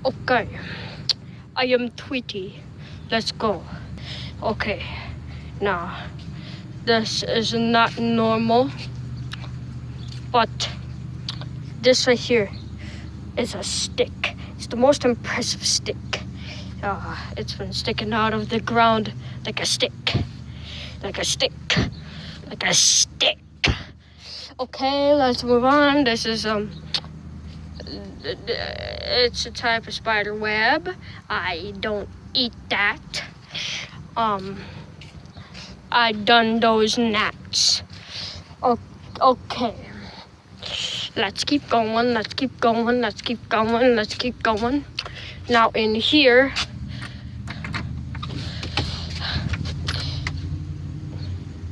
Okay, I am Tweety. Let's go. Okay, now this is not normal, but this right here is a stick. It's the most impressive stick. It's been sticking out of the ground like a stick. Like a stick. Like a stick. Okay, let's move on. This is it's a type of spider web. I don't eat that. I done those gnats. Okay. Let's keep going. Let's keep going. Let's keep going. Let's keep going. Now in here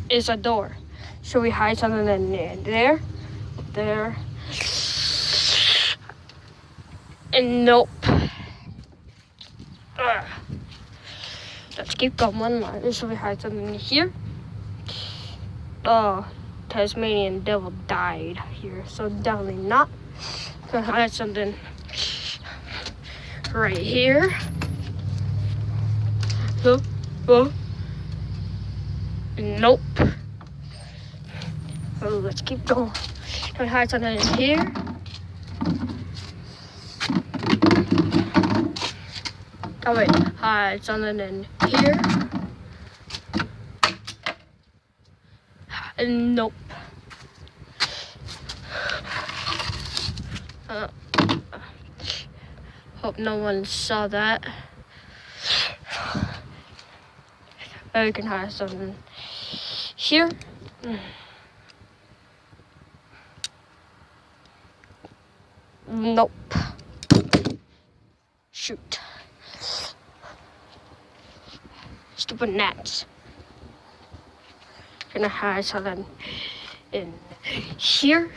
is a door. Should we hide something in there? There. And nope. Let's keep going. Should we hide something in here? Oh, Tasmanian devil died here, so definitely not. Gonna hide something right here. Oh. Nope. Oh, let's keep going. Can we hide something in here? Oh wait, hide something in here. And nope. Hope no one saw that. We can hide something here. Nope. Shoot. Stupid gnats. Gonna hide something in here.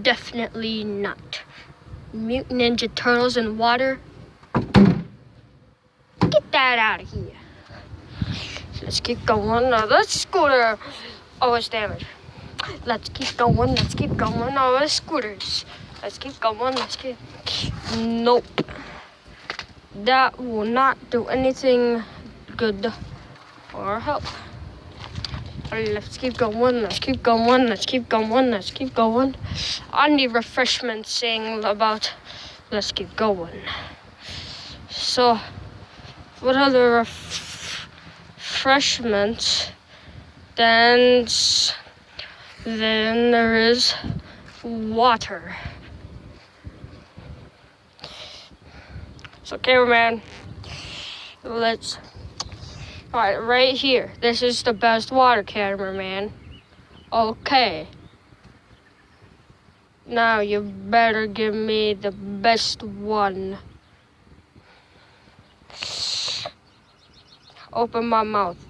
Definitely not. Mutant Ninja Turtles in water. Get that out of here. Let's keep going. The scooter. Oh, it's damaged. Let's keep going. Let's keep going. Oh, the scooters. Let's keep going. Let's keep. Nope. That will not do anything good or help. Let's keep going. Let's keep going. Let's keep going. Let's keep going. I need refreshments saying about let's keep going. So, what other refreshments? Then there is water. So, cameraman, let's. Alright, right here. This is the best water, cameraman. Okay. Now you better give me the best one. Open my mouth.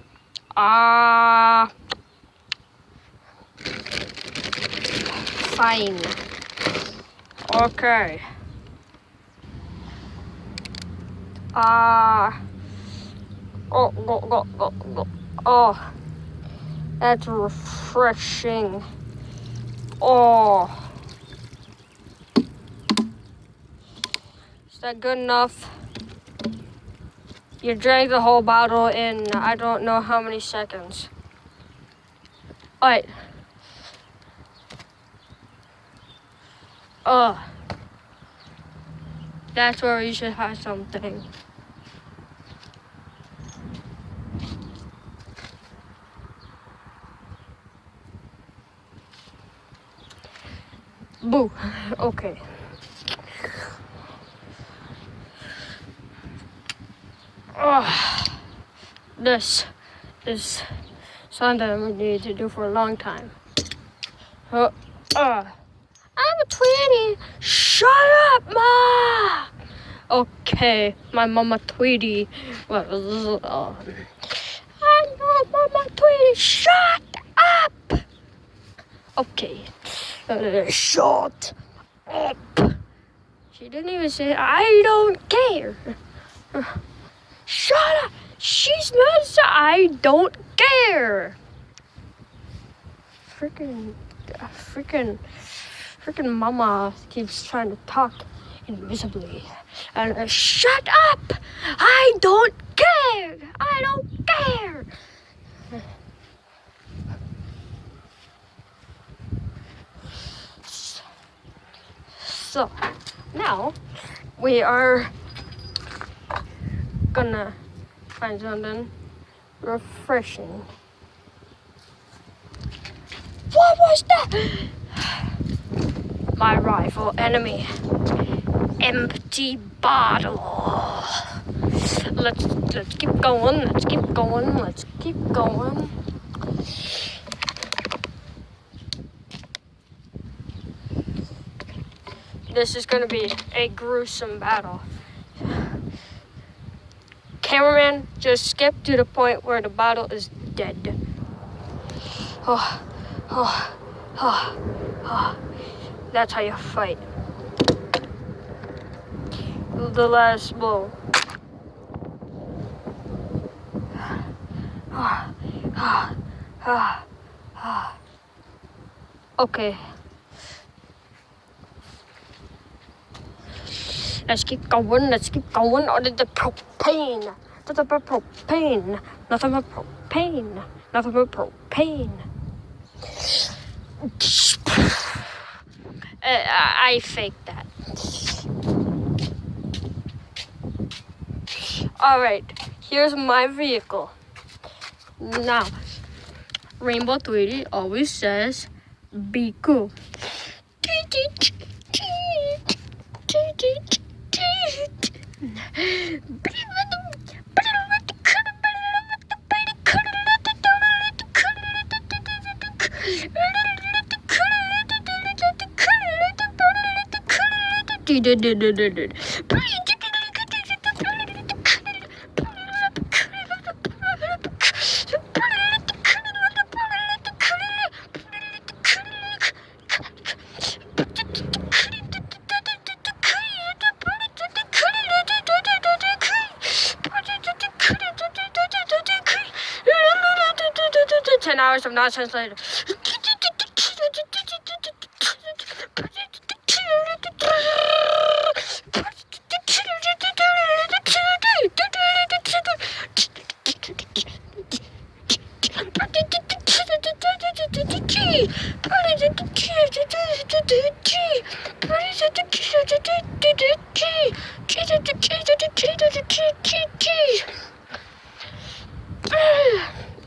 Fine. Okay. Go. Oh, that's refreshing. Oh. Is that good enough? You drank the whole bottle in I don't know how many seconds. Alright. That's where you should have something. Boo. Okay. This is something we need to do for a long time. I'm a Tweety. Shut up, Ma. Okay, my mama Tweety. I'm not Mama Tweety. Shut up. Okay. Shut up. She didn't even say I don't care. Shut up. She's not saying I don't care. Freaking mama keeps trying to talk invisibly. And shut up! I don't care! I don't care! So, now we are gonna find something refreshing. What was that? My rival enemy. Empty bottle. Let's keep going. Let's keep going. Let's keep going. This is gonna be a gruesome battle. Cameraman, just skip to the point where the bottle is dead. Oh. That's how you fight. The last blow. Okay. Let's keep going. Let's keep going. Oh, the propane. Nothing but propane. Nothing but propane. Nothing but propane. I faked that. Alright, here's my vehicle. Now, Rainbow 3D always says, be cool. Ten hours of nonsense later.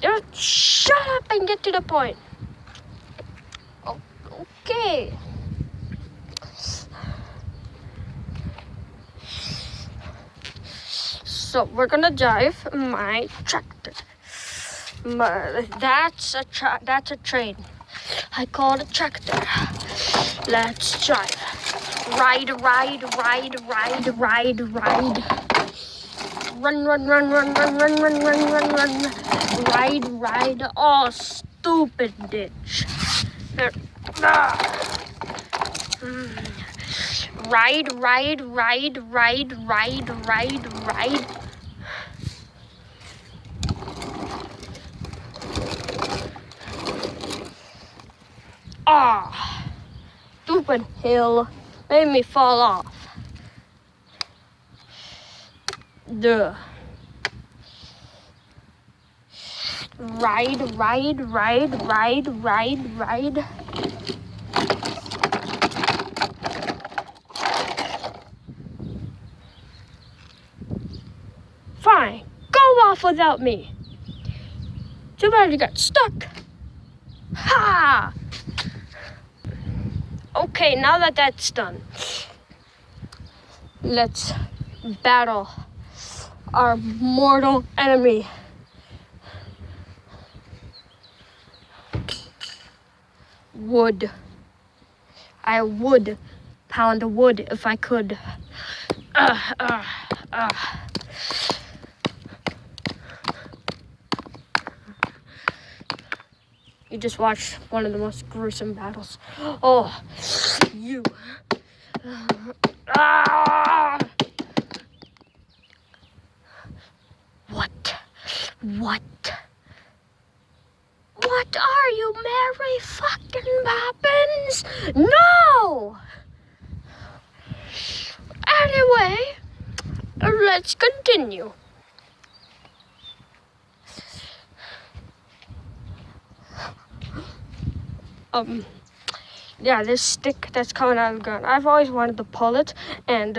Just shut up and get to the point. Okay. So we're gonna drive my tractor. That's a train. I call it a tractor. Let's drive. Ride. Run. Ride. Oh, stupid ditch. Ride. Ah, stupid hill made me fall off. Duh. Ride. Fine, go off without me. Too bad you got stuck. Ha! Okay, now that that's done, let's battle our mortal enemy. Wood. I would pound wood if I could. You just watched one of the most gruesome battles. Oh, you. What are you, Mary fucking Poppins? No! let's continue. Yeah, this stick that's coming out of the ground. I've always wanted to pull it, and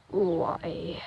why?